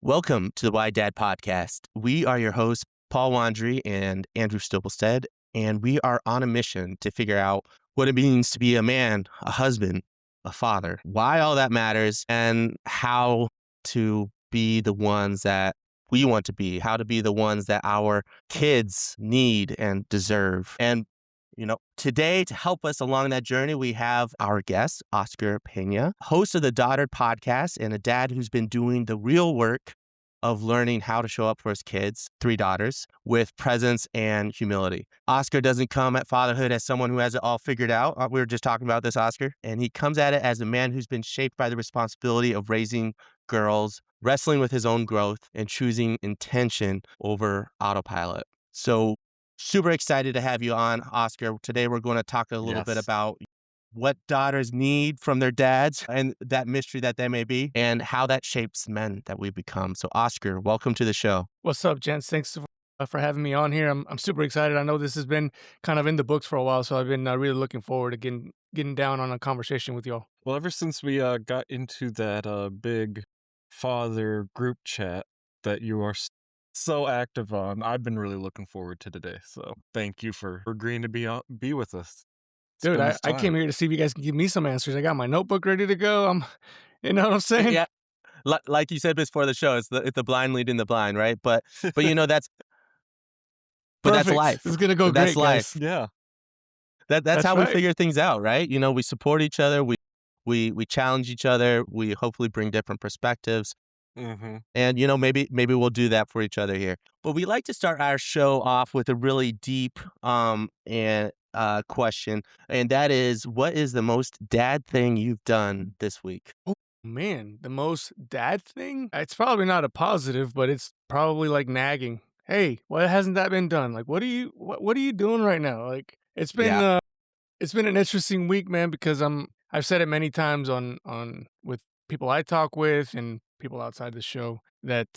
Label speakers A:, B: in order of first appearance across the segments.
A: Welcome to the Why Dad podcast. We are your hosts, Paul Wandry and Andrew Stubblestead, and we are on a mission to figure out what it means to be a man, a husband, a father, why all that matters, and how to be the ones that we want to be, how to be the ones that our kids need and deserve. And today to help us along that journey, we have our guest, Oscar Peña, host of the Daughter podcast and a dad who's been doing the real work of learning how to show up for his kids, 3 daughters, with presence and humility. Oscar doesn't come at fatherhood as someone who has it all figured out. We were just talking about this, Oscar. And he comes at it as a man who's been shaped by the responsibility of raising girls, wrestling with his own growth, and choosing intention over autopilot. So super excited to have you on, Oscar. Today, we're going to talk a little bit about what daughters need from their dads and that mystery that they may be and how that shapes men that we become. So, Oscar, welcome to the show.
B: What's up, gents? Thanks for having me on here. I'm super excited. I know this has been kind of in the books for a while, so I've been really looking forward to getting down on a conversation with y'all.
C: Well, ever since we got into that big father group chat that you are so active on, I've been really looking forward to today. So thank you for agreeing to be with us.
B: Dude, I came here to see if you guys can give me some answers. I got my notebook ready to go. You know what I'm saying?
A: Yeah. Like you said before the show, it's the blind leading the blind, right? But that's
B: Perfect.
A: life.
B: It's gonna go
A: That's
B: great,
A: life.
B: guys.
C: Yeah.
A: That's how
B: right.
A: we figure things out, right? We support each other. We challenge each other. We hopefully bring different perspectives.
C: Mm-hmm.
A: And, maybe we'll do that for each other here. But we like to start our show off with a really deep question. And that is, what is the most dad thing you've done this week?
B: Oh, man, the most dad thing? It's probably not a positive, but it's probably like nagging. Hey, why hasn't that been done? Like, what are you doing right now? Like, it's been an interesting week, man, because I've said it many times on with people I talk with and people outside the show that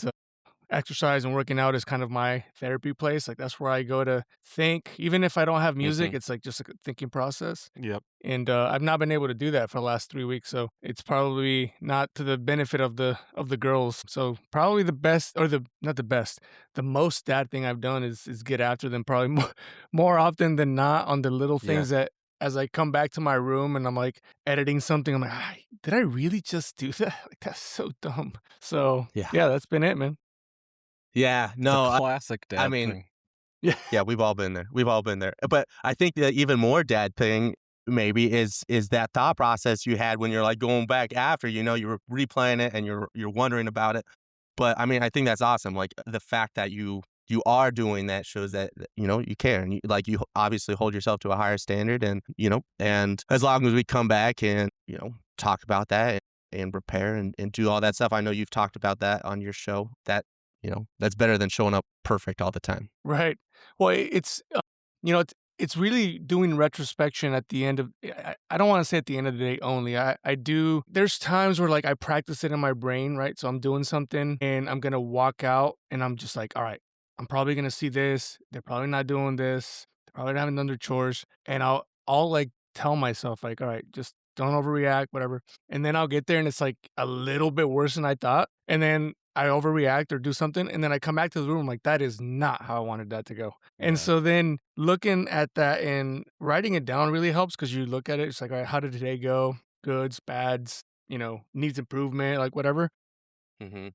B: exercise and working out is kind of my therapy place. Like, that's where I go to think. Even if I don't have music, it's like just a thinking process.
C: Yep.
B: And I've not been able to do that for the last 3 weeks, so it's probably not to the benefit of the girls. So probably the best, or not the best, the most dad thing I've done is get after them probably more often than not on the little things that as I come back to my room and I'm like editing something, I'm like, did I really just do that? Like, that's so dumb. So yeah, that's been it, man.
A: Yeah, no,
C: it's a classic dad thing.
A: Yeah, we've all been there. But I think the even more dad thing maybe is that thought process you had when you're like going back after, you were replaying it and you're wondering about it. But I mean, I think that's awesome. Like the fact that you are doing that shows that, you care and you obviously hold yourself to a higher standard and, and as long as we come back and, talk about that and repair and do all that stuff. I know you've talked about that on your show that, that's better than showing up perfect all the time.
B: Right. Well, it's really doing retrospection at the end of, I don't want to say at the end of the day only. I do, there's times where like I practice it in my brain, right? So I'm doing something and I'm going to walk out and I'm just like, all right, I'm probably going to see this. They're probably not doing this. They're probably not having done their chores. And I'll like tell myself like, all right, just don't overreact, whatever. And then I'll get there and it's like a little bit worse than I thought. And then I overreact or do something, and then I come back to the room like, that is not how I wanted that to go. And so then looking at that and writing it down really helps because you look at it, it's like, all right, how did today go? Goods, bads, needs improvement, like whatever.
A: Mm-hmm.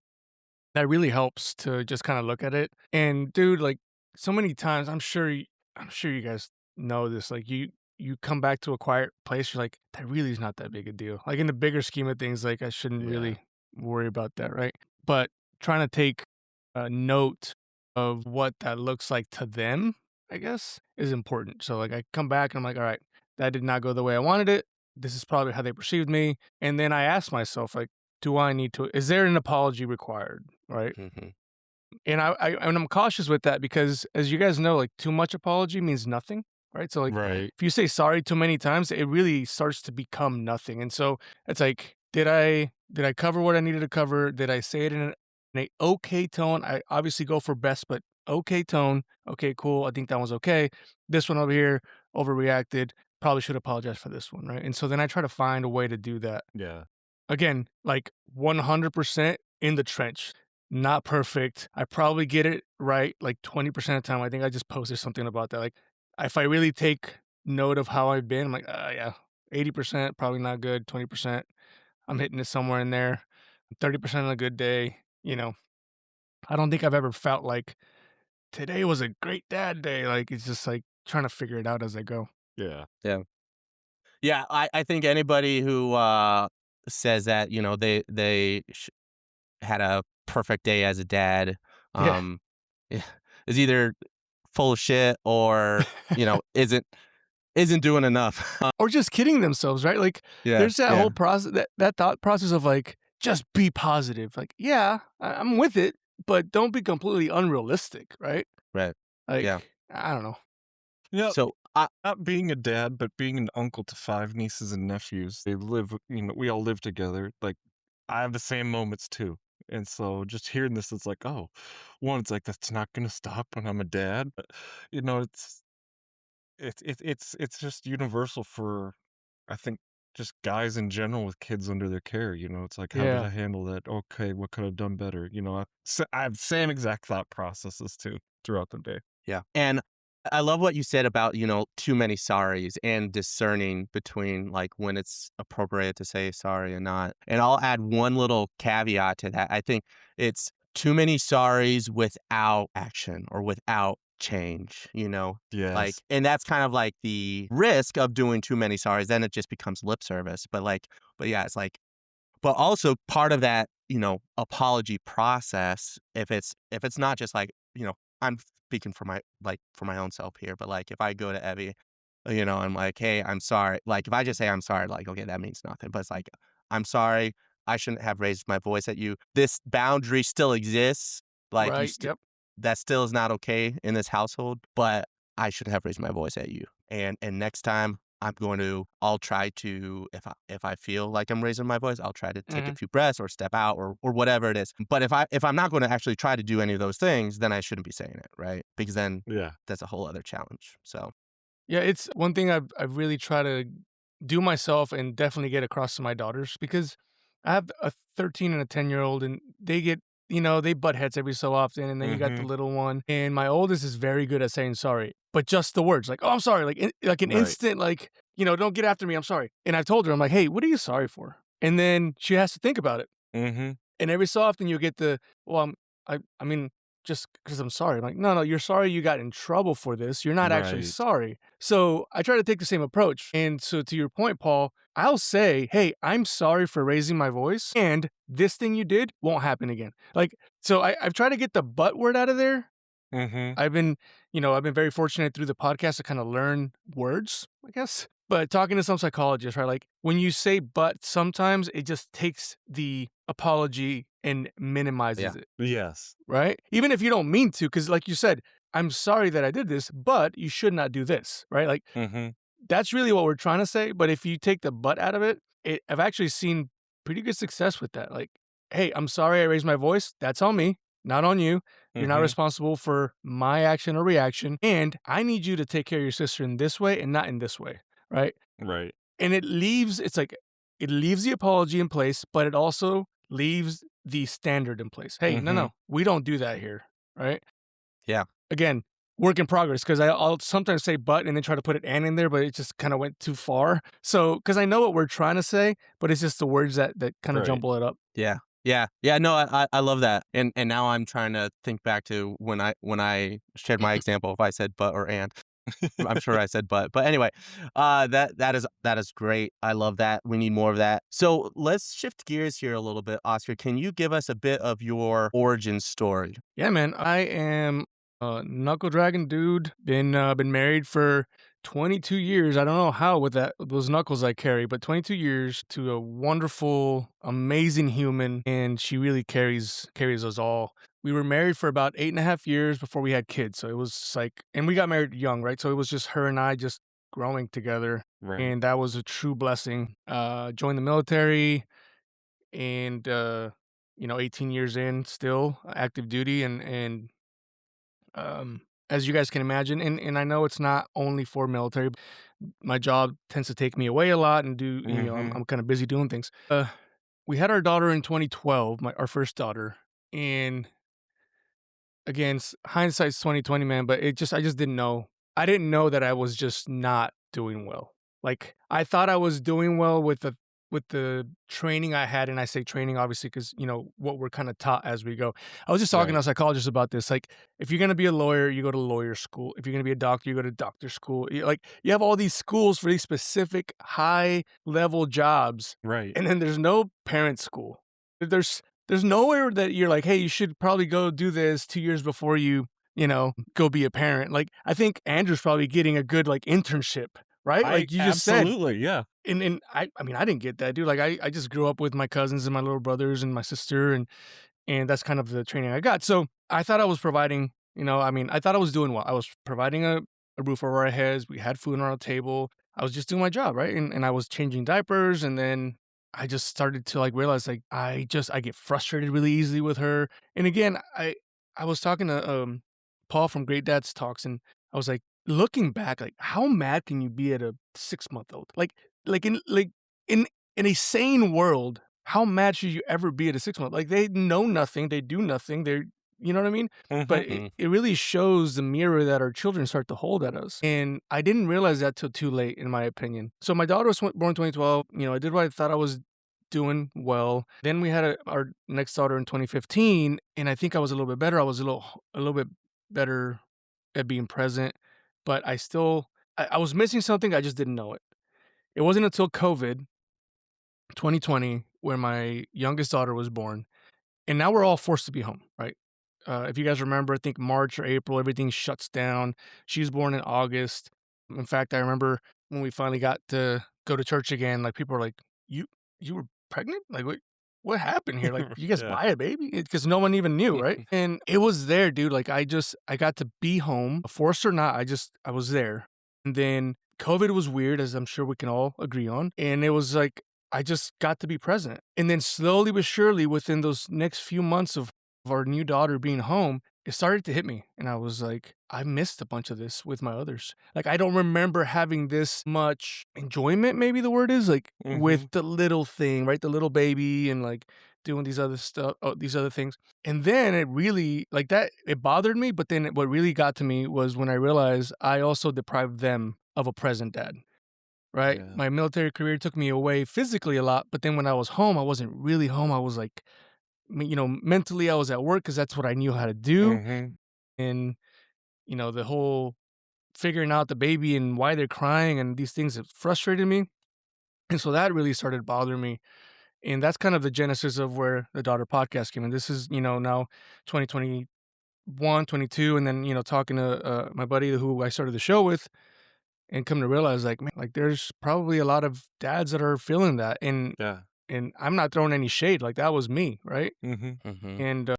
B: That really helps to just kind of look at it. And dude, like so many times, I'm sure you guys know this. Like you come back to a quiet place, you're like, that really is not that big a deal. Like in the bigger scheme of things, like I shouldn't really worry about that, right? But trying to take a note of what that looks like to them, I guess, is important. So like I come back and I'm like, all right, that did not go the way I wanted it. This is probably how they perceived me. And then I ask myself, like, is there an apology required? Right.
A: Mm-hmm.
B: And I'm cautious with that because as you guys know, like too much apology means nothing. Right. So like if you say sorry too many times, it really starts to become nothing. And so it's like, did I cover what I needed to cover? Did I say it in an okay tone? I obviously go for best, but okay tone. Okay, cool. I think that was okay. This one over here overreacted. Probably should apologize for this one, right? And so then I try to find a way to do that.
C: Yeah.
B: Again, like 100% in the trench. not perfect. I probably get it right like 20% of the time. I think I just posted something about that. Like, if I really take note of how I've been, I'm like, yeah, 80% probably not good. 20% I'm hitting it somewhere in there. 30% on a good day. I don't think I've ever felt like today was a great dad day. Like, it's just like trying to figure it out as I go.
C: Yeah.
A: Yeah. Yeah, I think anybody who, says that, they had a perfect day as a dad,
B: Yeah.
A: um, is either full of shit or, isn't doing enough.
B: Or just kidding themselves, right? Like,
A: Yeah,
B: there's that
A: yeah,
B: whole process, that thought process of like, just be positive. Like, yeah, I'm with it, but don't be completely unrealistic, right?
A: right. Yeah.
B: Like, I don't know.
C: Yeah,
A: So, I
C: not being a dad, but being an uncle to 5 nieces and nephews. They live, we all live together. Like, I have the same moments too. And so just hearing this, it's like, oh, one, it's like that's not gonna stop when I'm a dad. But it's just universal for, I think, just guys in general with kids under their care. It's like, how did
B: Yeah.
C: I handle that? Okay, what could I have done better? I have the same exact thought processes too throughout the day.
A: Yeah. And I love what you said about, too many sorries and discerning between like when it's appropriate to say sorry and not. And I'll add one little caveat to that. I think it's too many sorries without action or without change. Like,
C: Yes.
A: and that's kind of like the risk of doing too many sorries. Then it just becomes lip service. But yeah, it's like, but also part of that, apology process, if it's not just like, I'm speaking for my own self here, but like if I go to Evie, I'm like, hey, I'm sorry. Like if I just say I'm sorry, like, okay, that means nothing. But it's like, I'm sorry, I shouldn't have raised my voice at you. This boundary still exists. Like
B: Right. Yep.
A: that still is not okay in this household, but I should have raised my voice at you. And next time I'll try to, if I feel like I'm raising my voice, I'll try to take a
B: Hmm.
A: few breaths or step out or whatever it is. But if I'm not going to actually try to do any of those things, then I shouldn't be saying it, right? Because then
C: Yeah.
A: that's a whole other challenge. So
B: Yeah, it's one thing I've really tried to do myself and definitely get across to my daughters because I have a 13 and a 10-year-old and they butt heads every so often, and then you got the
C: Mhm.
B: little one, and my oldest is very good at saying sorry, but just the words like, "Oh, I'm sorry," like an
C: Right.
B: instant like, "Don't get after me, I'm sorry." And I've told her, I'm like, "Hey, what are you sorry for?" And then she has to think about it.
C: Mhm.
B: And every so often you'll get the, "Well, I mean, just because 'cause I'm sorry." I'm like, "No, no, you're sorry you got in trouble for this. You're not actually
C: Right.
B: sorry." So, I try to take the same approach. And so to your point, Paul, I'll say, "Hey, I'm sorry for raising my voice, and this thing you did won't happen again." Like, so I've tried to get the "but" word out of there.
C: Mhm.
B: I've been very fortunate through the podcast to kinda learn words, I guess. But talking to some psychologists, right, like, when you say "but" sometimes it just takes the apology and
A: yeah,
B: minimizes it,
C: Yes.
B: right? Even if you don't mean to, because like you said, "I'm sorry that I did this, but you should not do this," right? Like,
C: Mhm.
B: that's really what we're trying to say, but if you take the "but" out of it, I've actually seen pretty good success with that. Like, "Hey, I'm sorry I raised my voice. That's on me, not on you. You're not
C: Mhm.
B: responsible for my action or reaction, and I need you to take care of your sister in this way and not in this way." Right?
C: Right.
B: And it leaves the apology in place, but it also leaves the standard in place. "Hey, no,
C: Mhm.
B: no, we don't do that here." Right?
A: yeah,
B: Again, work in progress because I'll sometimes say "but" and then try to put "and" in there, but it just kinda went too far. So, because I know what we're trying to say, but it's just the words that kinda
C: Right.
B: jumble it up.
A: yeah, yeah, yeah. No, I love that. And now I'm trying to think back to when I shared my example. If I said but or and. I'm sure I said but anyway, that is great. I love that. We need more of that. So let's shift gears here a little bit, Oscar. Can you give us a bit of your origin story?
B: Yeah, man, I am a knuckle dragging dude. Been married for 22 years. I don't know how with those knuckles I carry, but 22 years to a wonderful, amazing human, and she really carries us all. We were married for about 8.5 years before we had kids, so it was just like, and we got married young, right? So it was just her and I just growing together,
C: Right.
B: and that was a true blessing. Joined the military, and 18 years in, still active duty, and as you guys can imagine, and I know it's not only for military. My job tends to take me away a lot and do, I'm
C: Mhm.
B: kind of busy doing things. We had our daughter in 2012, our first daughter, And again, hindsight's 2020, man, but I just didn't know. I didn't know that I was just not doing well. Like, I thought I was doing well with the training I had, and I say training obviously because what we're kind of taught as we go. I was just talking to
A: Right.
B: a psychologist about this. Like, if you're gonna be a lawyer, you go to lawyer school. If you're gonna be a doctor, you go to doctor school. You have all these schools for these specific high level jobs,
C: Right.
B: and then there's no parent school. There's nowhere that you're like, hey, you should probably go do this 2 years before you go be a parent. Like, I think Andrew's probably getting a good like internship, right?
C: I
B: Like you just said.
C: absolutely, yeah.
B: And I mean, I didn't get that, dude. Like, I just grew up with my cousins and my little brothers and my sister, and that's kind of the training I got. So I thought I was providing, I mean, I thought I was doing well. I was providing a roof over our heads. We had food on our table. I was just doing my job, right? And I was changing diapers, and then I just started to like realize like I get frustrated really easily with her. And again, I was talking to Paul from Great Dads Talks, and I was like, looking back, like how mad can you be at a 6 month old? In in a sane world, how mad should you ever be at a 6 month? Like, they know nothing, they do nothing, you know what I mean? But
C: Mhm.
B: it really shows the mirror that our children start to hold at us. And I didn't realize that till too late, in my opinion. So my daughter was born 2012. I did what I thought I was doing well. Then we had our next daughter in 2015, and I think I was a little bit better. I was a little bit better at being present, but I was missing something. I just didn't know it. It wasn't until COVID 2020 where my youngest daughter was born, and now we're all forced to be home, right? If you guys remember, I think March or April, everything shuts down. She was born in August. In fact, I remember when we finally got to go to church again, like people were like, "You were pregnant? Like what happened here? Like, you guys
C: Yeah.
B: buy a baby?" Because no one even knew, right? And it was there, dude. Like, I got to be home, forced or not. I was there. And then COVID was weird, as I'm sure we can all agree on. And it was like I just got to be present. And then slowly but surely, within those next few months of our new daughter being home, it started to hit me. And I was like, I missed a bunch of this with my others. Like, I don't remember having this much enjoyment, maybe the word is, like, with
C: Mhm.
B: the little thing, right? The little baby and like doing these other stuff, these other things. And then it really, like that, it bothered me. But then what really got to me was when I realized I also deprived them of a present dad. Right?
C: Yeah.
B: My military career took me away physically a lot, but then when I was home, I wasn't really home. I was like, mentally I was at work because that's what I knew how to do.
C: Mhm.
B: And, the whole figuring out the baby and why they're crying and these things have frustrated me. And so that really started bothering me. And that's kind of the genesis of where the Daughter podcast came in. This is, now 2021, 22, and then, talking to my buddy who I started the show with, and come to realize, like, man, like there's probably a lot of dads that are feeling that,
C: Yeah.
B: and I'm not throwing any shade, like that was me, right?
C: Mhm.
A: Mhm.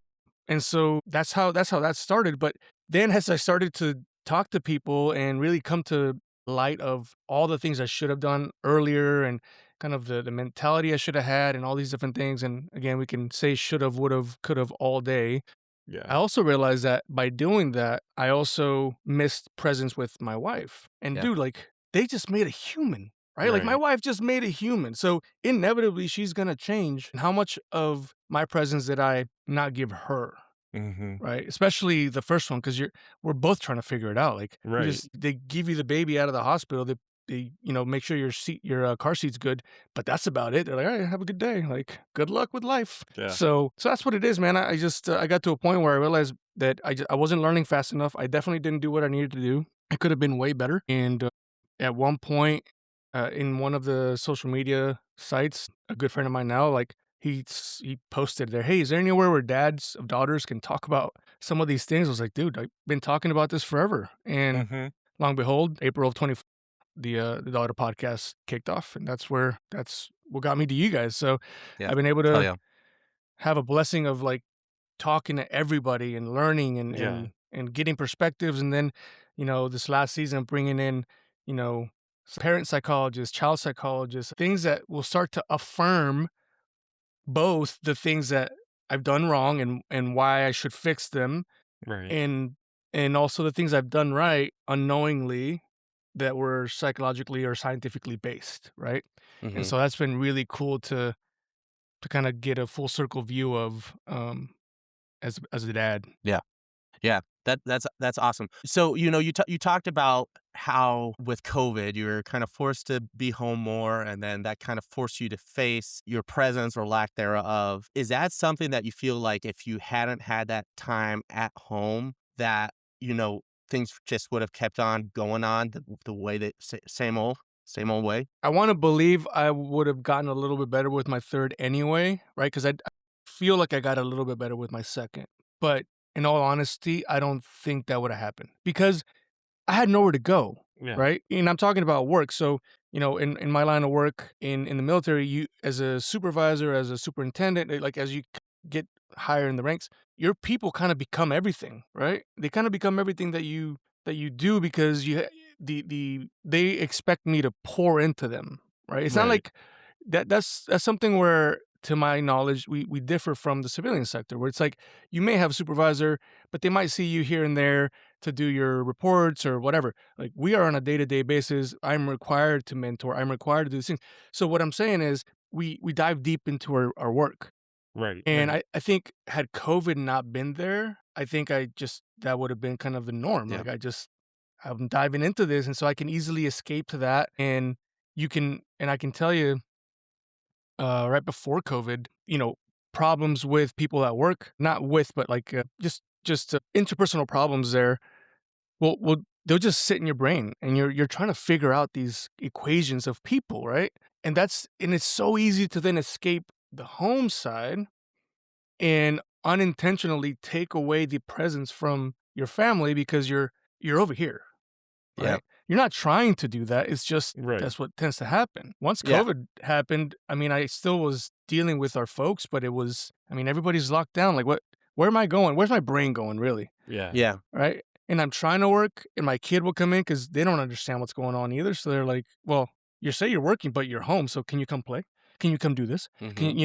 B: And so that's how that started. But then as I started to talk to people and really come to light of all the things I should have done earlier and kind of the mentality I should have had and all these different things, and again, we can say should have, would have, could have all day.
C: Yeah.
B: I also realized that by doing that, I also missed presence with my wife. And
A: Yeah.
B: dude, like, they just made a human, right? Like, my
C: Right.
B: wife just made a human. So inevitably, she's going to change. And how much of my presence did I not give her?
C: Mhm.
B: Right? Especially the first one, because we're both trying to figure it out. Like,
C: Right.
B: they give you the baby out of the hospital. They make sure your car seat's good, but that's about it. They're like, all right, have a good day. Like, good luck with life.
C: Yeah.
B: So that's what it is, man. I just I got to a point where I realized that I wasn't learning fast enough. I definitely didn't do what I needed to do. I could have been way better. And at one point, in one of the social media sites, a good friend of mine now, like, he posted there, "Hey, is there anywhere where dads of daughters can talk about some of these things?" I was like, "Dude, I've been talking about this forever." And
C: Mhm.
B: long and behold, April of 20, the daughter podcast kicked off, and that's what got me to you guys. So
A: Yeah.
B: I've been able
A: Hell
B: to
A: yeah.
B: have a blessing of like talking to everybody and learning and
C: Yeah.
B: getting perspectives, and then this last season bringing in you know parent psychologists, child psychologists, things that will start to affirm both the things that I've done wrong and why I should fix them,
C: Right.
B: and also the things I've done right unknowingly that were psychologically or scientifically based, right? And
A: Mhm.
B: so that's been really cool to kind of get a full circle view of as a dad.
A: Yeah. Yeah, that's awesome. So, you talked about how with COVID, you were kind of forced to be home more, and then that kind of forced you to face your presence or lack thereof. Is that something that you feel like if you hadn't had that time at home, that, things just would have kept on going on the way that same old way?
B: I want to believe I would have gotten a little bit better with my third anyway, right? Because I feel like I got a little bit better with my second. But in all honesty, I don't think that would have happened because I had nowhere to go,
C: Yeah.
B: right? And I'm talking about work. So, in my line of work in the military, you as a supervisor, as a superintendent, like as you get higher in the ranks, your people kind of become everything, right? They kind of become everything that you do because they expect me to pour into them, right? It's not
C: Right.
B: like that's something where to my knowledge we differ from the civilian sector where it's like you may have a supervisor but they might see you here and there to do your reports or whatever. Like we are on a day-to-day basis. I'm required to mentor. I'm required to do these things. So what I'm saying is we dive deep into our work.
C: Right.
B: And
C: And
B: I think had COVID not been there, I think that would have been kind of the norm.
A: Yeah.
B: Like I'm diving into this and so I can easily escape to that. And I can tell you, right before COVID, problems with people at work, not with, but like just interpersonal problems there. Well, they'll just sit in your brain, and you're trying to figure out these equations of people, right? And it's so easy to then escape the home side and unintentionally take away the presence from your family because you're over here,
A: Yeah.
B: right? You're not trying to do that. It's just
C: right.
B: that's what tends to happen. Once
A: Yeah.
B: COVID happened, I mean, I still was dealing with our folks, but everybody's locked down. Like, where am I going? Where's my brain going, really?
C: Yeah.
A: Yeah.
B: Right? And I'm trying to work, and my kid will come in because they don't understand what's going on either. So they're like, well, you say you're working, but you're home. So can you come play? Can you come do this?
A: Hmm.
B: Can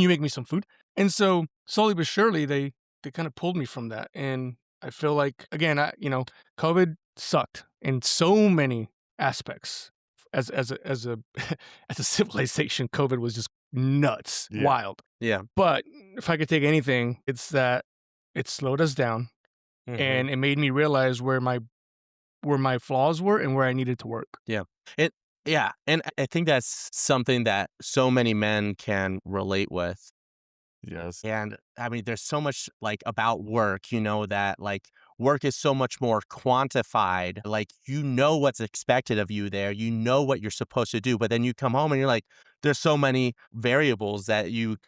B: you make me some food? And so slowly but surely, they kind of pulled me from that. And I feel like, again, COVID sucked in so many aspects. As a as a civilization, COVID was just nuts,
C: Yeah.
B: wild.
A: Yeah.
B: But if I could take anything, it's that it slowed us down
C: Mhm.
B: and it made me realize where my flaws were and where I needed to work.
A: Yeah. Yeah. And I think that's something that so many men can relate with.
C: Yes.
A: And I mean, there's so much like about work, that like work is so much more quantified. Like, what's expected of you there, what you're supposed to do. But then you come home and you're like, there's so many variables that you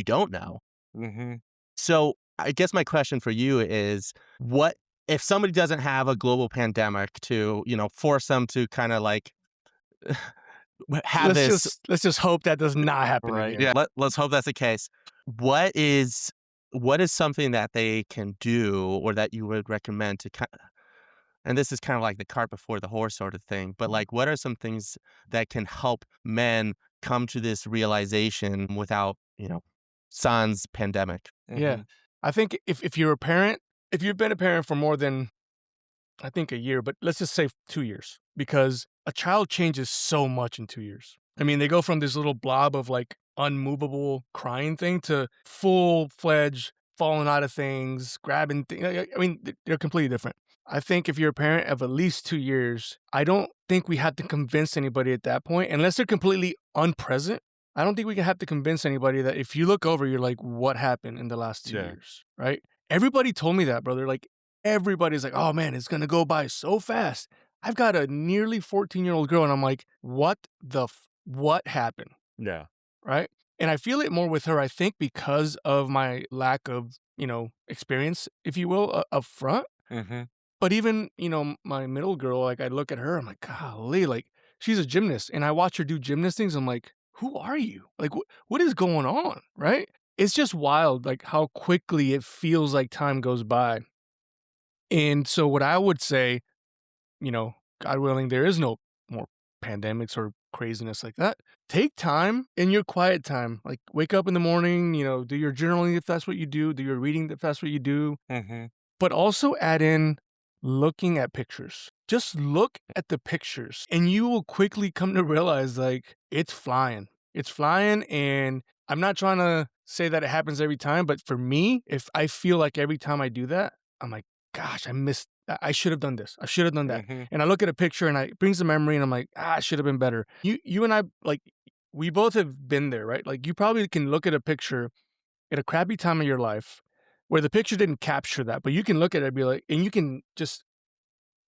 A: don't know.
C: Mhm.
A: So I guess my question for you is what if somebody doesn't have a global pandemic to, force them to kind of like have this.
B: Let's just hope that does not happen
C: Right.
B: again.
A: Yeah, let's hope that's the case. What is what is something that they can do or that you would recommend to and this is kind of like the cart before the horse sort of thing, but like what are some things that can help men come to this realization without, sans pandemic?
B: Yeah.
C: Mhm.
B: I think if you're a parent, if you've been a parent for more than I think a year, but let's just say 2 years because a child changes so much in 2 years. I mean, they go from this little blob of like unmovable crying thing to full-fledged falling out of things, grabbing things. I mean, they're completely different. I think if you're a parent of at least 2 years, I don't think we have to convince anybody at that point, unless they're completely unpresent. I don't think we can have to convince anybody that if you look over, you're like, what happened in the last 2
C: Yeah.
B: years, right? Everybody told me that, brother. Like, everybody's like, oh man, it's gonna go by so fast. I've got a nearly 14-year-old girl, and I'm like, what happened?
C: Yeah.
B: Right? And I feel it more with her, I think, because of my lack of, experience, if you will, up front.
C: Mhm.
B: But even, my middle girl, like I look at her, I'm like, golly, like she's a gymnast, and I watch her do gymnast things. I'm like, who are you? Like, what is going on? Right? It's just wild, like how quickly it feels like time goes by. And so, what I would say, God willing, there is no more pandemics or craziness like that. Take time in your quiet time. Like, wake up in the morning, do your journaling if that's what you do your reading if that's what you do,
C: Mhm.
B: but also add in looking at pictures. Just look at the pictures, and you will quickly come to realize, like, it's flying. It's flying, and I'm not trying to say that it happens every time, but for me, if I feel like every time I do that, I'm like, gosh, I should have done this. I should have done that.
C: Mhm.
B: And I look at a picture and it brings a memory and I'm like, I should have been better. You and I, like, we both have been there, right? Like, you probably can look at a picture at a crappy time of your life where the picture didn't capture that, but you can look at it and be like, and you can just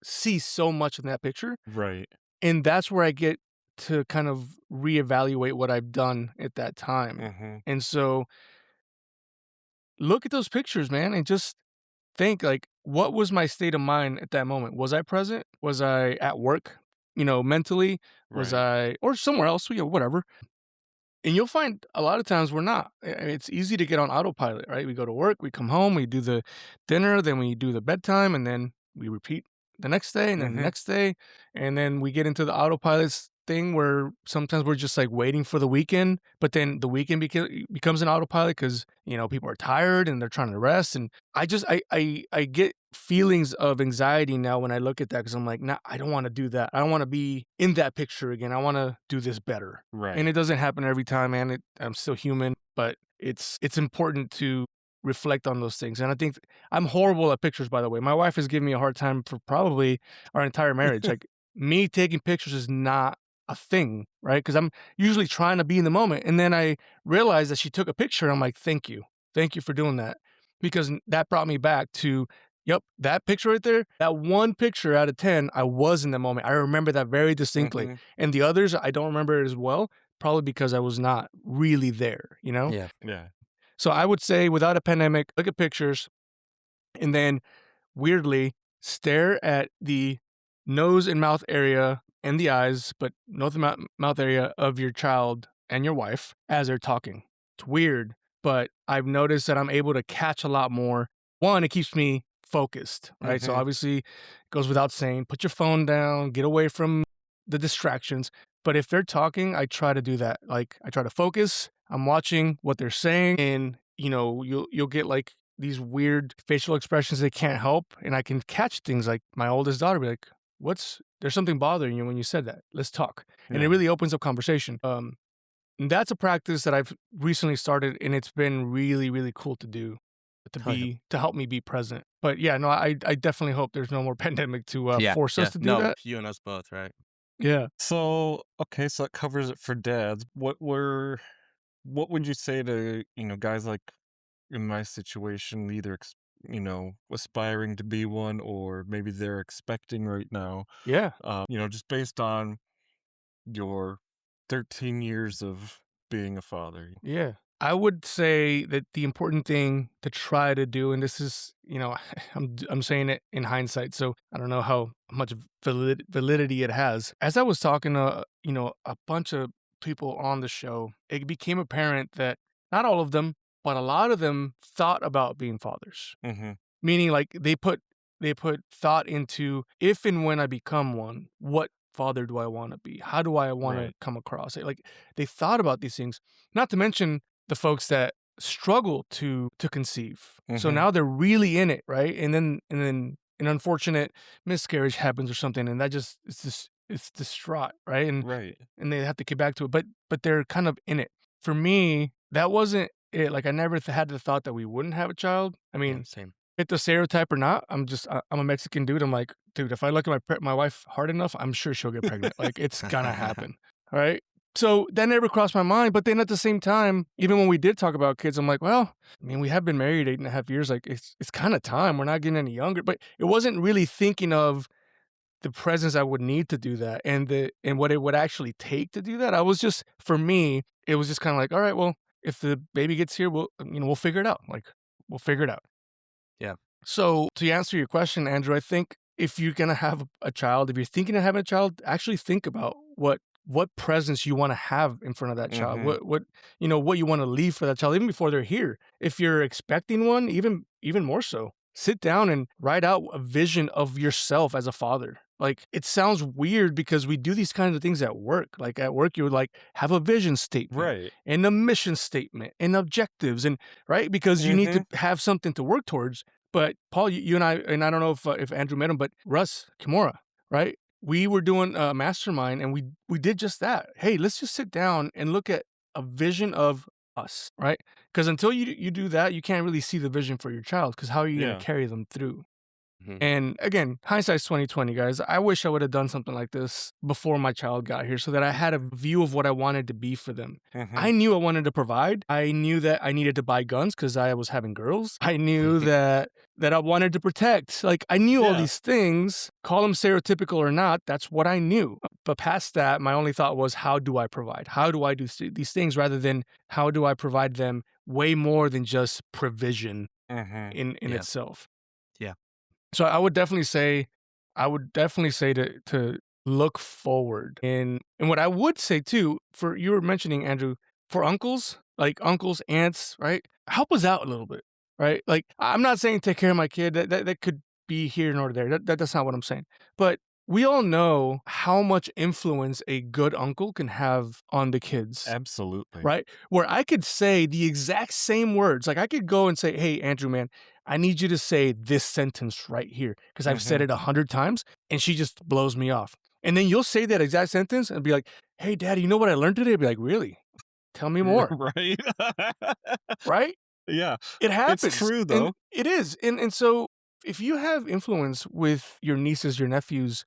B: see so much in that picture.
C: Right.
B: And that's where I get to kind of reevaluate what I've done at that time.
C: Mhm.
B: And so look at those pictures, man, and just think, like, what was my state of mind at that moment? Was I present? Was I at work, mentally? Was
C: Right.
B: I or somewhere else, whatever. And you'll find a lot of times we're not. It's easy to get on autopilot, right? We go to work, we come home, we do the dinner, then we do the bedtime, and then we repeat the next day and then the
C: Mhm.
B: next day. And then we get into the autopilot thing where sometimes we're just like waiting for the weekend, but then the weekend becomes an autopilot because, people are tired and they're trying to rest. And I get feelings of anxiety now when I look at that because I'm like, nah, I don't want to do that. I don't want to be in that picture again. I want to do this better. And
C: Right.
B: it doesn't happen every time, man. I'm still human, but it's important to reflect on those things. And I think I'm horrible at pictures, by the way. My wife has given me a hard time for probably our entire marriage. Like, me taking pictures is not a thing, right? Because I'm usually trying to be in the moment, and then I realized that she took a picture. I'm like, thank you for doing that, because that brought me back to. Yep, that picture right there, that one picture out of 10, I was in the moment. I remember that very distinctly.
C: Mhm.
B: And the others, I don't remember it as well, probably because I was not really there.
A: Yeah.
C: Yeah.
B: So I would say without a pandemic, look at pictures and then weirdly stare at the nose and mouth area and the eyes, but nose and mouth area of your child and your wife as they're talking. It's weird, but I've noticed that I'm able to catch a lot more. One, it keeps me focused, right? So
C: Mhm.
B: obviously, it goes without saying, put your phone down, get away from the distractions. But if they're talking, I try to do that. Like, I try to focus. I'm watching what they're saying, and you'll get like these weird facial expressions they can't help, and I can catch things like my oldest daughter be like, there's something bothering you when you said that. Let's talk. And it
C: Yeah.
B: really opens up conversation. And that's a practice that I've recently started, and it's been really, really cool to do
A: Oh, yeah.
B: to help me be present. But yeah, no, I definitely hope there's no more pandemic to
A: Yeah.
B: force us
A: Yeah.
B: to do
A: No,
B: that.
A: you and us both, right?
B: Yeah.
C: So, okay, so that covers it for dads. What would you say to, guys like in my situation, either aspiring to be one or maybe they're expecting right now,
B: Yeah.
C: just based on your 13 years of being a father.
B: Yeah. I would say that the important thing to try to do, and this is, I'm saying it in hindsight, so I don't know how much validity it has. As I was talking to, a bunch of people on the show, it became apparent that not all of them, but a lot of them thought about being fathers.
C: Mm-hmm.
B: Meaning, like, they put thought into, if and when I become one, what father do I want to be? How do I want to
C: Right.
B: come across it? Like, they thought about these things. Not to mention the folks that struggle to conceive. So
C: Mm-hmm.
B: now they're really in it, right? And then an unfortunate miscarriage happens or something, and that just it's distraught, right? And
C: Right.
B: and they have to get back to it, but they're kind of in it. For me, that wasn't it. Like, I never had the thought that we wouldn't have a child. I
A: Yeah.
B: mean,
A: Same.
B: fit the stereotype or not, I'm a Mexican dude. I'm like, dude, if I look at my wife hard enough, I'm sure she'll get pregnant. Like, it's gonna happen. All right. So that never crossed my mind. But then at the same time, even when we did talk about kids, I'm like, well, I mean, we have been married 8.5 years. Like, it's kind of time. We're not getting any younger. But it wasn't really thinking of the presence I would need to do that and what it would actually take to do that. I was just, for me, it was just kind of like, all right, well, if the baby gets here, we'll figure it out. Like, we'll figure it out.
A: Yeah.
B: So to answer your question, Andrew, I think if you're gonna have a child, if you're thinking of having a child, actually think about what presence you want to have in front of that child.
C: Mm-hmm.
B: What you want to leave for that child, even before they're here. If you're expecting one, even more so. Sit down and write out a vision of yourself as a father. Like, it sounds weird because we do these kinds of things at work. Like, at work, you would like have a vision statement
C: Right.
B: and a mission statement and objectives, and right, because you need
C: Mm-hmm.
B: to have something to work towards. But Paul, you and I don't know if Andrew met him, but Russ Kimura, right? We were doing a mastermind, and we did just that. Hey, let's just sit down and look at a vision of us, right? Because until you do that, you can't really see the vision for your child. Because how are you going
C: Yeah.
B: to carry them through?
A: Mhm.
B: And again, hindsight's 2020, guys. I wish I would have done something like this before my child got here so that I had a view of what I wanted to be for them.
C: Mhm.
B: I knew I wanted to provide. I knew that I needed to buy guns because I was having girls. I knew that I wanted to protect. Like I knew all
C: Yeah.
B: these things, call them stereotypical or not, that's what I knew. But past that, my only thought was, how do I provide? How do I do these things rather than how do I provide them way more than just provision
C: Mhm.
B: in
A: Yeah.
B: itself?
A: Yeah.
B: So I would definitely say to look forward. And what I would say too, for you were mentioning, Andrew, for uncles, like uncles, aunts, right? Help us out a little bit, right? Like I'm not saying take care of my kid. That could be here nor there. That's not what I'm saying. But we all know how much influence a good uncle can have on the kids,
C: Absolutely.
B: right? Where I could say the exact same words. Like I could go and say, "Hey, Andrew, man, I need you to say this sentence right here because I've said
C: Mhm.
B: it 100 times," and she just blows me off. And then you'll say that exact sentence and be like, "Hey, Daddy, you know what I learned today?" I'd be like, "Really? Tell me more."
C: Right?
B: Right?
C: Yeah.
B: It
C: It's
B: happens,
C: true,
B: and
C: though.
B: it is. And so if you have influence with your nieces, your nephews,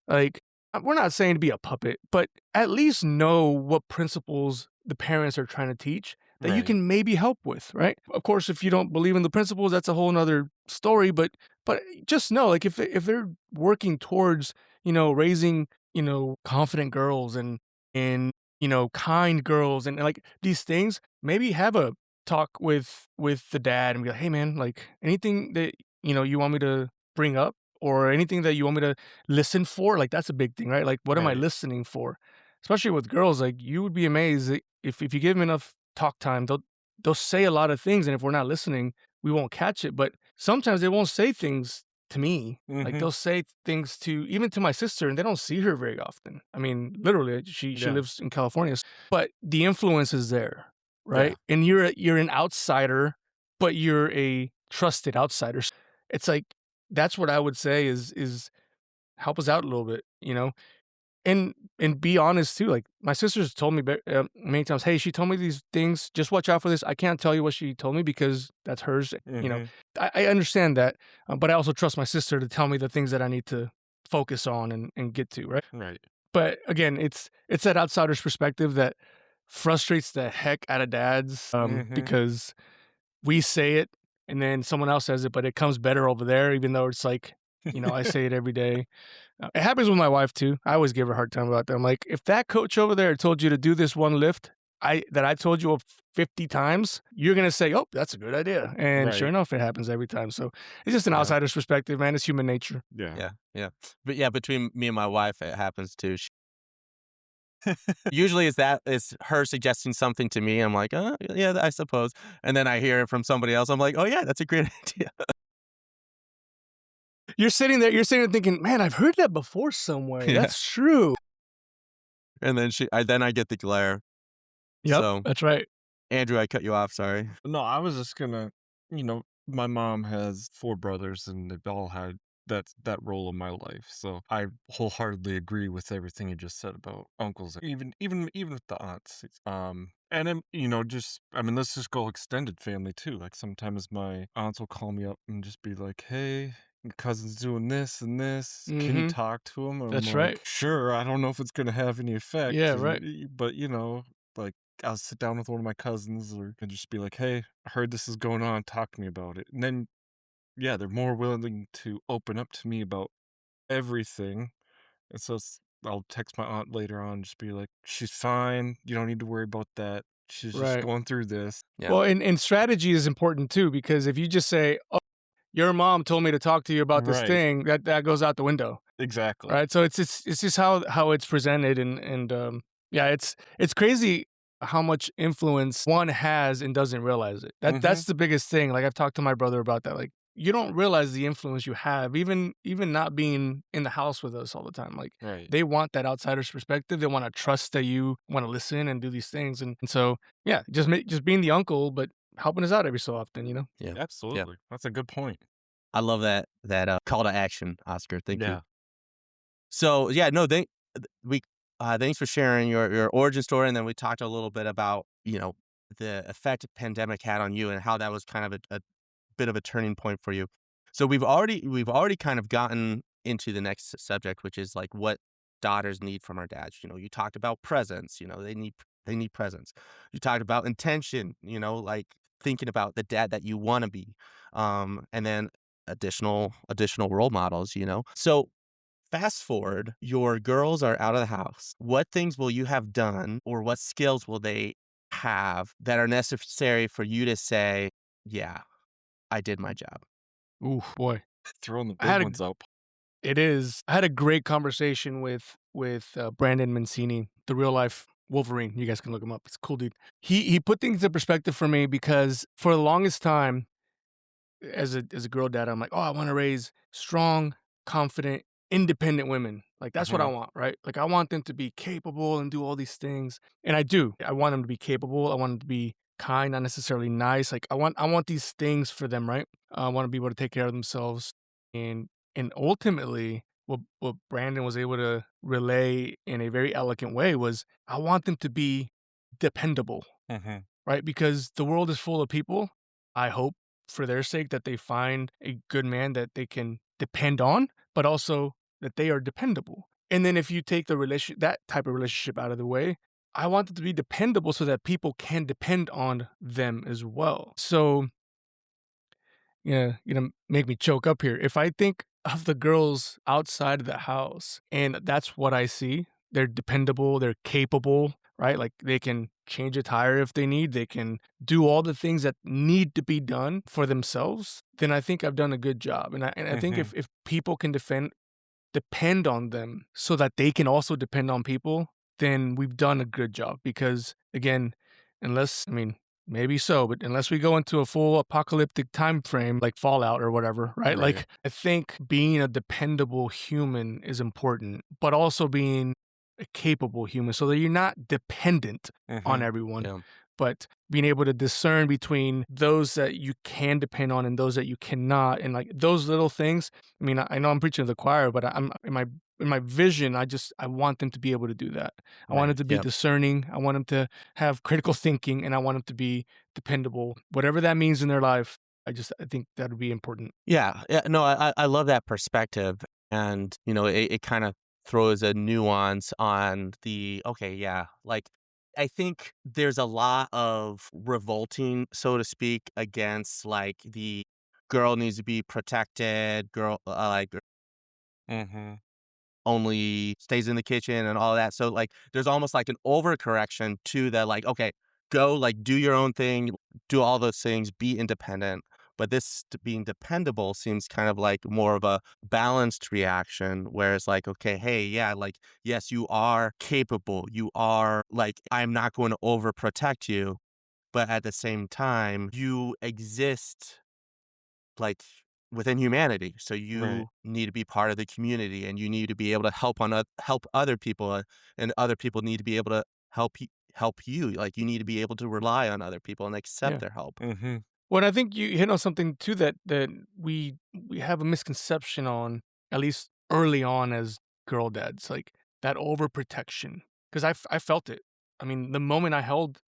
B: like, we're not saying to be a puppet, but at least know what principles the parents are trying to teach that you
C: Right.
B: can maybe help with, right? Of course, if you don't believe in the principles, that's a whole nother story. But just know, like, if they're working towards, raising, confident girls and kind girls and like these things, maybe have a talk with the dad and be like, hey man, like anything that you want me to bring up or anything that you want me to listen for, like, that's a big thing, right? Like, what am I
C: Right.
B: listening for? Especially with girls, like, you would be amazed that if you give them enough talk time, they'll say a lot of things, and if we're not listening, we won't catch it. But sometimes they won't say things to me. Like,
C: Mhm.
B: they'll say things to even to my sister, and they don't see her very often. I mean, literally, she
C: Yeah.
B: lives in California, but the influence is there,
C: Yeah.
B: right? And you're an outsider, but you're a trusted outsider. It's like that's what I would say is help us out a little bit, and be honest too. Like my sister's told me many times, hey, she told me these things. Just watch out for this. I can't tell you what she told me because that's hers.
C: Mhm.
B: I understand that, but I also trust my sister to tell me the things that I need to focus on and get to, right?
C: Right.
B: But again, it's that outsider's perspective that frustrates the heck out of dads,
C: Mhm.
B: because we say it and then someone else says it, but it comes better over there, even though it's like, I say it every day. It happens with my wife too. I always give her a hard time about that. I'm like, if that coach over there told you to do this one lift, I told you 50 times, you're gonna say, "Oh, that's a good idea." And sure
C: Right.
B: enough, it happens every time. So it's just an
C: Yeah.
B: outsider's perspective, man. It's human nature.
C: Yeah.
A: Yeah. Yeah. But yeah, between me and my wife, it happens too. Usually it's her suggesting something to me. I'm like, yeah, I suppose. And then I hear it from somebody else. I'm like, oh yeah, that's a great idea.
B: You're sitting there thinking, man, I've heard that before somewhere.
A: Yeah.
B: That's true.
A: And then I get the glare.
B: Yep,
A: So
B: that's right.
A: Andrew, I cut you off. Sorry.
C: No, I was just gonna, my mom has 4 brothers, and they've all had that role in my life. So I wholeheartedly agree with everything you just said about uncles, even with the aunts. And then just I mean, let's just go extended family too. Like sometimes my aunts will call me up and just be like, "Hey, your cousin's doing this and this. Can you
B: Mm-hmm.
C: talk to him?" I'm
B: That's
C: like,
B: right.
C: "Sure. I don't know if it's gonna have any
B: Yeah,
C: effect,
B: right.
C: but like." I'll sit down with one of my cousins and just be like, "Hey, I heard this is going on. Talk to me about it." And then, yeah, they're more willing to open up to me about everything. And so I'll text my aunt later on, and just be like, "She's fine. You don't need to worry about that. She's just
B: Right.
C: going through this."
A: Yeah.
B: Well, and strategy is important too, because if you just say, "Oh, your mom told me to talk to you about this
C: Right.
B: thing," that goes out the window,
C: Exactly.
B: right? So it's just how it's presented, and yeah, it's crazy how much influence one has and doesn't realize it.
C: Mhm.
B: That's the biggest thing. Like I've talked to my brother about that. Like you don't realize the influence you have, even not being in the house with us all the time. Like
C: Right.
B: they want that outsider's perspective. They want to trust that you want to listen and do these things, and so yeah, just being the uncle, but helping us out every so often.
A: Yeah. Yeah.
C: Absolutely. That's a good point.
A: I love that call to action, Oscar. Thank you.
C: Yeah.
A: So yeah, no, we thanks for sharing your origin story, and then we talked a little bit about the effect pandemic had on you and how that was kind of a bit of a turning point for you. So we've already kind of gotten into the next subject, which is like what daughters need from our dads. You talked about presence. They need presence. You talked about intention. Like thinking about the dad that you want to be, and then additional role models. So fast forward, your girls are out of the house. What things will you have done, or what skills will they have that are necessary for you to say, yeah, I did my job?
B: Ooh, boy.
C: Throwing the
B: I
C: big
B: had a
C: ones out.
B: It is. I had a great conversation with Brandon Mancini, the real life Wolverine. You guys can look him up. It's a cool dude. He put things in perspective for me because for the longest time, as a girl dad, I'm like, oh, I want to raise strong, confident, independent women. Like that's what I
C: Mhm.
B: want, right? Like I want them to be capable and do all these things, and I do. I want them to be capable. I want them to be kind, not necessarily nice. Like I want these things for them, right? I want to be able to take care of themselves, and ultimately, what Brandon was able to relay in a very elegant way was, I want them to be dependable,
C: Mhm.
B: right? Because the world is full of people. I hope for their sake that they find a good man that they can depend on, but also that they are dependable. And then if you take that type of relationship out of the way, I want it to be dependable so that people can depend on them as well. So, yeah, make me choke up here. If I think of the girls outside of the house and that's what I see, they're dependable, they're capable, right? Like they can change a tire if they need, they can do all the things that need to be done for themselves, then I think I've done a good job. And I think
C: Mhm.
B: if people can depend on them so that they can also depend on people, then we've done a good job. Because again, I mean, maybe so, but unless we go into a full apocalyptic time frame like Fallout or whatever, right?
C: Right.
B: Like, I think being a dependable human is important, but also being a capable human so that you're not dependent on
C: Mhm.
B: everyone,
A: Yeah.
B: but being able to discern between those that you can depend on and those that you cannot. And like those little things, I mean, I know I'm preaching to the choir, but I'm in my vision, I want them to be able to do that. I want them
C: Right.
B: to be
A: Yep.
B: discerning. I want them to have critical thinking, and I want them to be dependable. Whatever that means in their life, I think that would be important.
A: Yeah. Yeah. No, I love that perspective. And, it kind of throws a nuance on okay, yeah. Like, I think there's a lot of revolting, so to speak, against like the girl needs to be protected, girl, like
C: Mhm.
A: only stays in the kitchen and all that. So like there's almost like an overcorrection to that, like, okay, go like do your own thing, do all those things, be independent. But being dependable seems kind of like more of a balanced reaction where it's like, okay, hey, yeah, like, yes, you are capable. You are like, I'm not going to overprotect you. But at the same time, you exist like within humanity. So
C: Right.
A: you need to be part of the community and you need to be able to help other people, and other people need to be able to help you. Like you need to be able to rely on other people and accept
B: Yeah.
A: their help.
C: Mhm.
B: Well, I think you hit on something too that we have a misconception on, at least early on as girl dads, like that overprotection. Because I felt it. I mean, the moment I held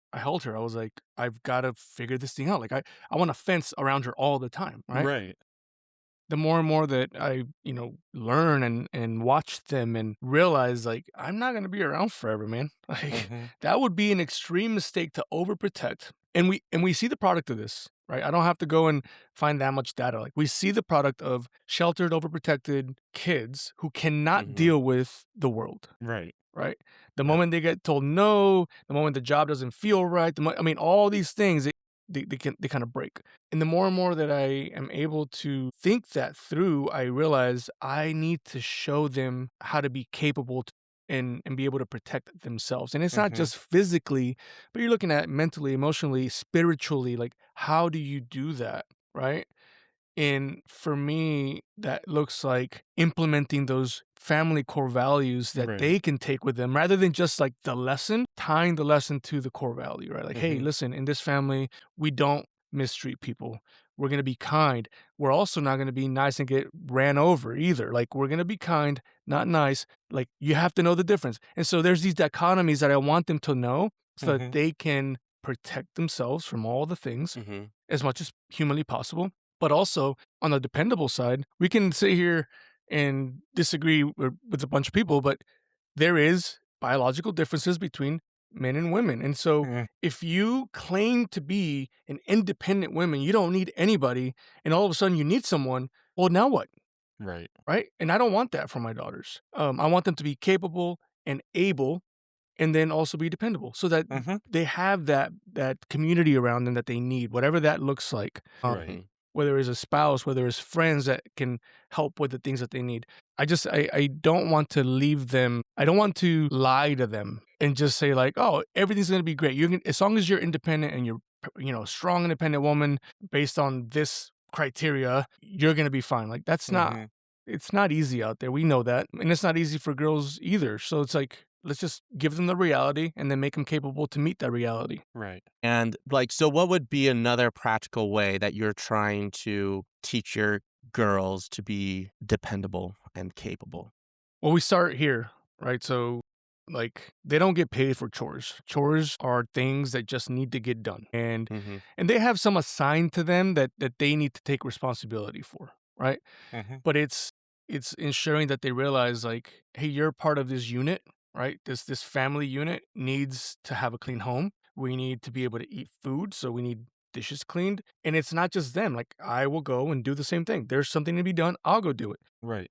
B: her, I was like, I've got to figure this thing out. Like I want a fence around her all the time, right?
C: Right.
B: The more and more that I, learn and watch them and realize like I'm not gonna be around forever, man. Like
C: Mhm.
B: that would be an extreme mistake to overprotect. And we see the product of this, right? I don't have to go and find that much data. Like we see the product of sheltered, overprotected kids who cannot
A: Hmm.
B: deal with the world,
C: Right.
B: right? The
A: Yep.
B: moment they get told no, the moment the job doesn't feel right, I mean, all these things they kind of break. And the more and more that I am able to think that through, I realize I need to show them how to be capable and be able to protect themselves. And it's not
C: Mhm.
B: just physically, but you're looking at mentally, emotionally, spiritually. Like, how do you do that, right? And for me, that looks like implementing those family core values that
C: Right.
B: they can take with them rather than just like the lesson, tying the lesson to the core value, right? Like, hey,
C: Mhm.
B: listen, in this family, we don't mistreat people. We're going to be kind. We're also not going to be nice and get ran over either. Like, we're going to be kind, not nice. Like, you have to know the difference. And so there's these dichotomies that I want them to know so that
C: Mhm.
B: they can protect themselves from all the things
A: Mm-hmm.
B: as much as humanly possible. But also on the dependable side, we can sit here and disagree with a bunch of people, but there is biological differences between men and women. And so
C: Mm,
B: if you claim to be an independent woman, you don't need anybody, and all of a sudden you need someone, well, now what?
C: right.
B: Right? And I don't want that for my daughters. I want them to be capable and able, and then also be dependable, so that
C: Mm-hmm.
B: they have that community around them that they need, whatever that looks like.
C: Right.
B: Whether it's a spouse, whether it's friends that can help with the things that they need. I don't want to leave them. I don't want to lie to them and just say like, oh, everything's gonna be great. You can, as long as you're independent and you're strong independent woman based on this criteria, you're gonna be fine. Like that's not.
C: Mm-hmm.
B: It's not easy out there. We know that, and it's not easy for girls either. So it's like, let's just give them the reality and then make them capable to meet that reality.
C: Right.
A: And like, so what would be another practical way that you're trying to teach your girls to be dependable and capable?
B: Well, we start here, right? So, like, they don't get paid for chores. Chores are things that just need to get done, and
A: Mm-hmm.
B: they have some assigned to them that they need to take responsibility for, right?
C: Mm-hmm.
B: But it's ensuring that they realize, like, hey, you're part of this unit, right? This family unit needs to have a clean home. We need to be able to eat food, so we need dishes cleaned, and it's not just them. Like, I will go and do the same thing. There's something to be done. I'll go do it.
C: Right.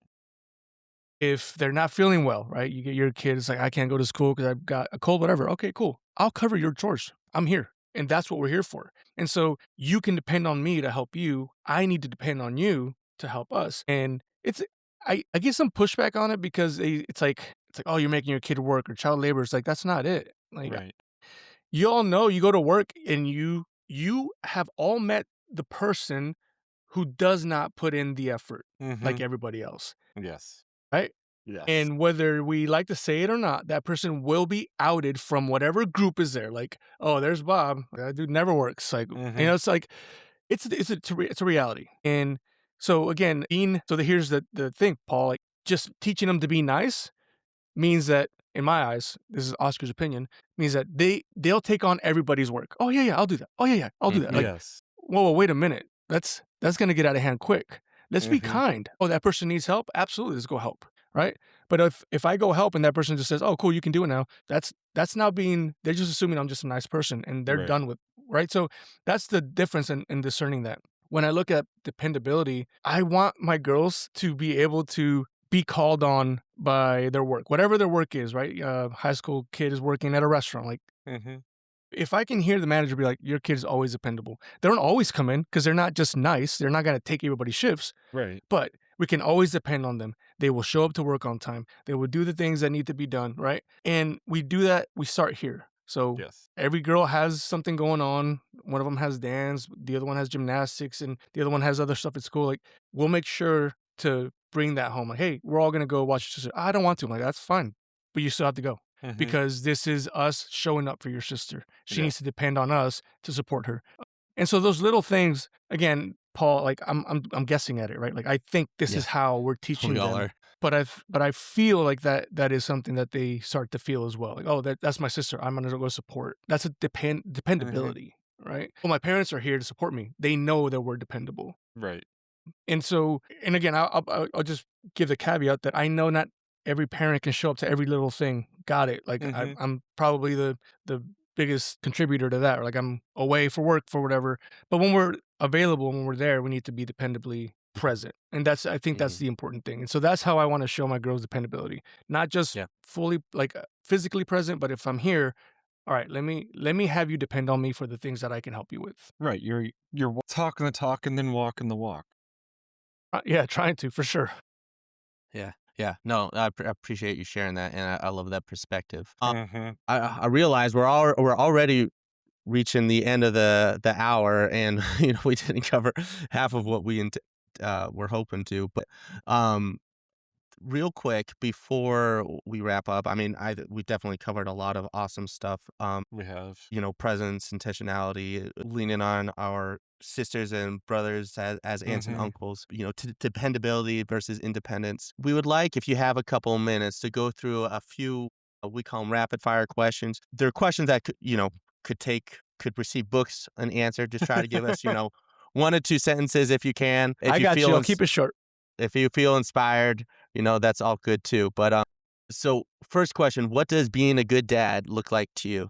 B: If they're not feeling well, right? You get your kid, it's like, I can't go to school because I've got a cold, whatever. Okay, cool. I'll cover your chores. I'm here. And that's what we're here for. And so you can depend on me to help you. I need to depend on you to help us. And I get some pushback on it because it's like, oh, you're making your kid work or child labor. It's like, that's not it. Like,
C: Right.
B: you all know you go to work and you have all met the person who does not put in the effort
C: Mm-hmm.
B: like everybody else,
C: Yes.
B: right?
C: Yes.
B: And whether we like to say it or not, that person will be outed from whatever group is there. Like, oh, there's Bob. That dude never works. Like,
C: Mm-hmm.
B: it's like, it's a reality. And so again, here's the thing, Paul. Like, just teaching them to be nice means that, in my eyes, this is Oscar's opinion, means that they'll take on everybody's work. Oh yeah, I'll do that. Oh yeah, I'll do that.
A: Mhm.
B: Like,
C: Yes.
B: whoa, wait a minute. That's gonna get out of hand quick. Let's be
C: Mm-hmm.
B: kind. Oh, that person needs help? Absolutely, let's go help. Right? But if I go help and that person just says, oh cool, you can do it now, that's now being, they're just assuming I'm just a nice person and they're
C: Right.
B: done with, right? So that's the difference in discerning that. When I look at dependability, I want my girls to be able to be called on by their work, whatever their work is, right? High school kid is working at a restaurant. Like,
C: Mm-hmm.
B: if I can hear the manager be like, your kid is always dependable. They don't always come in because they're not just nice. They're not going to take everybody's shifts,
C: Right.
B: but we can always depend on them. They will show up to work on time. They will do the things that need to be done, right? And we do that. We start here. So
C: Yes.
B: every girl has something going on. One of them has dance, the other one has gymnastics, and the other one has other stuff at school. Like, we'll make sure to bring that home. Like, hey, we're all going to go watch your sister. I don't want to. I'm like, that's fine, but you still have to go
C: Mm-hmm.
B: because this is us showing up for your sister. She
C: Yeah.
B: needs to depend on us to support her. And so those little things, again, Paul, like, I'm guessing at it, right? Like, I think this
A: Yeah.
B: is how we're teaching
A: We all
B: them.
A: are.
B: But I feel like that is something that they start to feel as well. Like, oh, that's my sister. I'm gonna go support. That's a dependability, right? Well, my parents are here to support me. They know that we're dependable.
C: Right.
B: And so, and again, I'll just give the caveat that I know not every parent can show up to every little thing. Got it. Like,
C: Mm-hmm.
B: I'm probably the biggest contributor to that. Or like, I'm away for work for whatever. But when we're available, when we're there, we need to be dependably present. And I think that's the important thing. And so that's how I want to show my girls dependability. Not just
A: Yeah.
B: fully, like, physically present, but if I'm here, all right, let me have you depend on me for the things that I can help you with.
C: Right. You're talking the talk and then walking the walk.
B: Yeah, trying to, for sure.
A: Yeah. Yeah. No, I appreciate you sharing that, and I love that perspective.
C: Mm-hmm.
A: I realize we're already reaching the end of the hour, and we didn't cover half of what we were hoping to. But real quick before we wrap up, I mean, we definitely covered a lot of awesome stuff.
C: We have.
A: Presence, intentionality, leaning on our sisters and brothers as aunts and
C: Mhm.
A: uncles, dependability versus independence. We would like, if you have a couple of minutes, to go through a few, we call them rapid fire questions. They're questions that could take could receive books and answer, just try to give us, 1 or 2 sentences if you can. If
B: I
A: you
B: got you.
A: feel
B: I'll keep it short.
A: if you feel inspired, that's all good too. But so first question, what does being a good dad look like to you?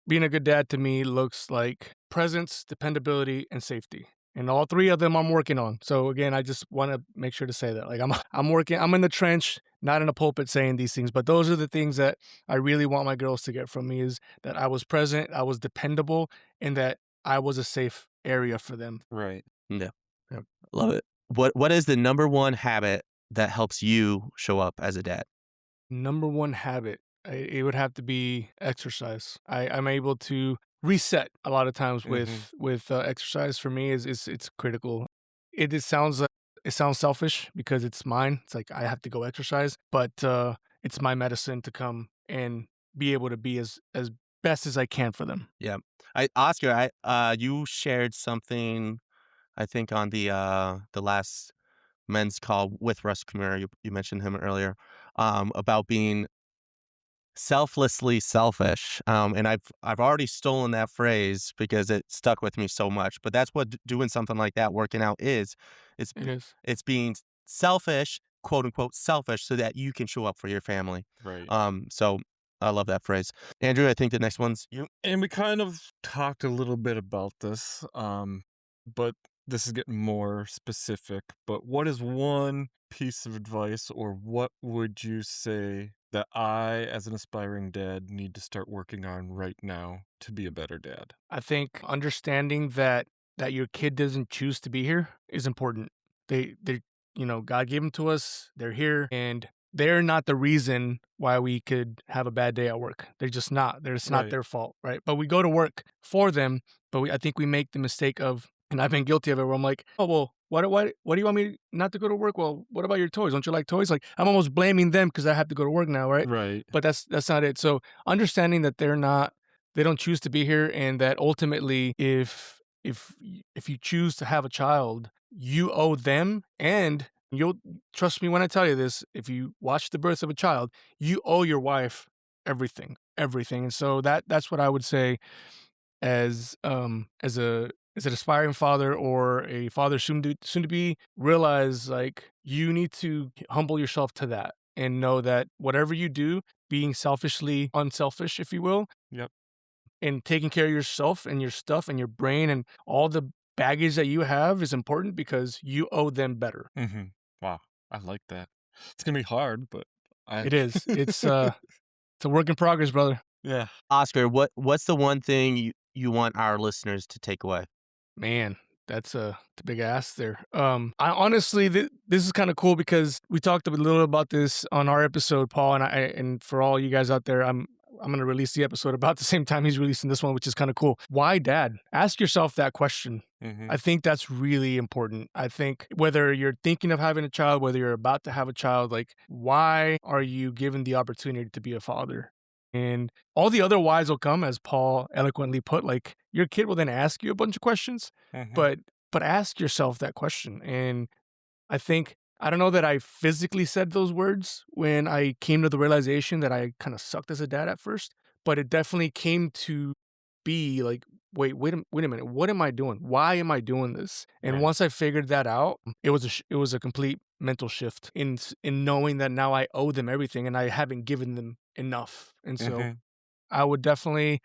B: Being a good dad to me looks like presence, dependability, and safety. And all three of them I'm working on. So again, I just want to make sure to say that. Like I'm working, I'm in the trench, not in a pulpit saying these things, but those are the things that I really want my girls to get from me is that I was present, I was dependable, and that I was a safe area for them.
C: Right.
A: Yeah. Yeah. Love it. What is the number one habit that helps you show up as a dad?
B: Number one habit, it would have to be exercise. I'm able to reset a lot of times
C: Mm-hmm.
B: with exercise. For me, is it's critical. It sounds selfish because it's mine. It's like I have to go exercise, but it's my medicine to come and be able to be as best as I can for them.
A: Yeah. Oscar, you shared something I think on the last men's call with Russ Kamara. You mentioned him earlier, about being selflessly selfish. And I've already stolen that phrase because it stuck with me so much. But that's what doing something like that, working out is. It's
B: It is.
A: it's being selfish, quote unquote selfish, so that you can show up for your family.
C: Right.
A: So I love that phrase. Andrew, I think the next one's you.
C: And we kind of talked a little bit about this, but this is getting more specific. But what is one piece of advice, or what would you say that I, as an aspiring dad, need to start working on right now to be a better dad?
B: I think understanding that your kid doesn't choose to be here is important. They God gave them to us. They're here and they're not the reason why we could have a bad day at work. They're just not. It's not
C: Right.
B: their fault, right? But we go to work for them, but I think we make the mistake of, and I've been guilty of it where I'm like, "Oh, well, what do you want me not to go to work? Well, what about your toys? Don't you like toys?" Like I'm almost blaming them because I have to go to work now, right?
C: Right.
B: But that's not it. So understanding that they don't choose to be here and that ultimately if you choose to have a child you owe them, and you'll trust me when I tell you this, if you watch the birth of a child you owe your wife everything. And so that's what I would say as an aspiring father or a father soon to be, realize like you need to humble yourself to that and know that whatever you do, being selfishly unselfish, if you will,
C: Yep.
B: and taking care of yourself and your stuff and your brain and all the baggage that you have is important because you owe them better.
C: Mm-hmm. Wow. I like that. It's gonna be hard, but I.
B: It is. It's a work in progress, brother.
C: Yeah.
A: Oscar, what's the one thing you want our listeners to take away?
B: Man, that's a big ask there. I honestly, this is kind of cool because we talked a little about this on our episode, Paul, and for all you guys out there, I'm gonna release the episode about the same time he's releasing this one, which is kind of cool. Why dad? Ask yourself that question.
C: Mm-hmm.
B: I think that's really important. I think whether you're thinking of having a child, whether you're about to have a child, like why are you given the opportunity to be a father? And all the other whys will come, as Paul eloquently put, like your kid will then ask you a bunch of questions,
C: Mm-hmm.
B: but ask yourself that question. And I think I don't know that I physically said those words when I came to the realization that I kind of sucked as a dad at first, but it definitely came to be like, wait a minute, what am I doing? Why am I doing this? And
C: Right.
B: once I figured that out, it was a complete mental shift in knowing that now I owe them everything and I haven't given them enough. And so
C: Mm-hmm.
B: I would definitely,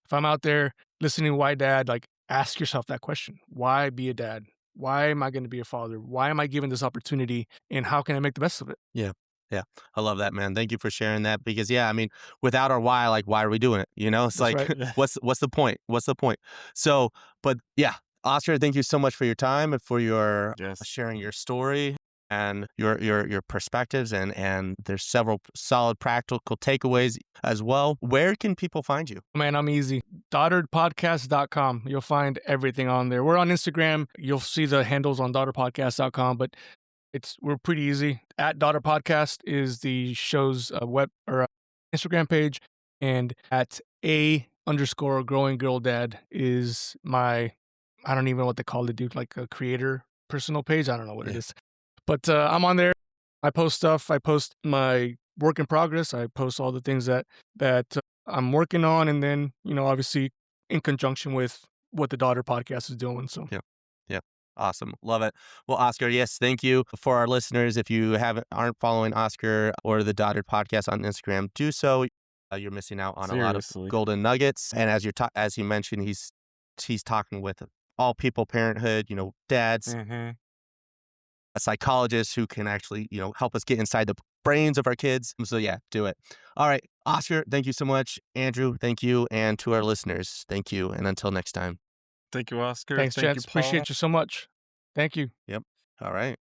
B: if I'm out there listening, why dad, like ask yourself that question. Why be a dad? Why am I going to be a father? Why am I given this opportunity? And how can I make the best of it?
A: Yeah. Yeah. I love that, man. Thank you for sharing that because yeah, I mean, without our why, like why are we doing it? It's
B: That's
A: like
B: right.
C: Yeah.
A: what's the point? What's the point? So, but yeah, Oscar, thank you so much for your time and for your
C: Yes.
A: sharing your story and your perspectives and there's several solid practical takeaways as well. Where can people find you?
B: Man, I'm easy. Daughterpodcast.com. You'll find everything on there. We're on Instagram. You'll see the handles on daughterpodcast.com, but we're pretty easy. At Daughter Podcast is the show's web or Instagram page, and at _underscore growing girl dad is my, I don't even know what they call it, dude, like a creator personal page. I don't know what it
A: Yeah.
B: is, but I'm on there. I post stuff. I post my work in progress. I post all the things that I'm working on, and then obviously in conjunction with what the daughter podcast is doing. So
A: Yeah. Yeah. Awesome. Love it. Well, Oscar, yes, thank you. For our listeners, if you aren't following Oscar or the Daughter podcast on Instagram, do so. You're missing out on a lot of
C: Seriously.
A: golden nuggets. And as he mentioned, he's talking with all people parenthood, dads,
C: Mm-hmm.
A: a psychologist who can actually, help us get inside the brains of our kids. So yeah, do it. All right. Oscar, thank you so much. Andrew, thank you. And to our listeners, thank you. And until next time.
C: Thank you, Oscar.
B: thanks,
C: Thank you,
B: gents.
C: Paul.
B: Appreciate you so much. Thank you.
A: Yep. All right.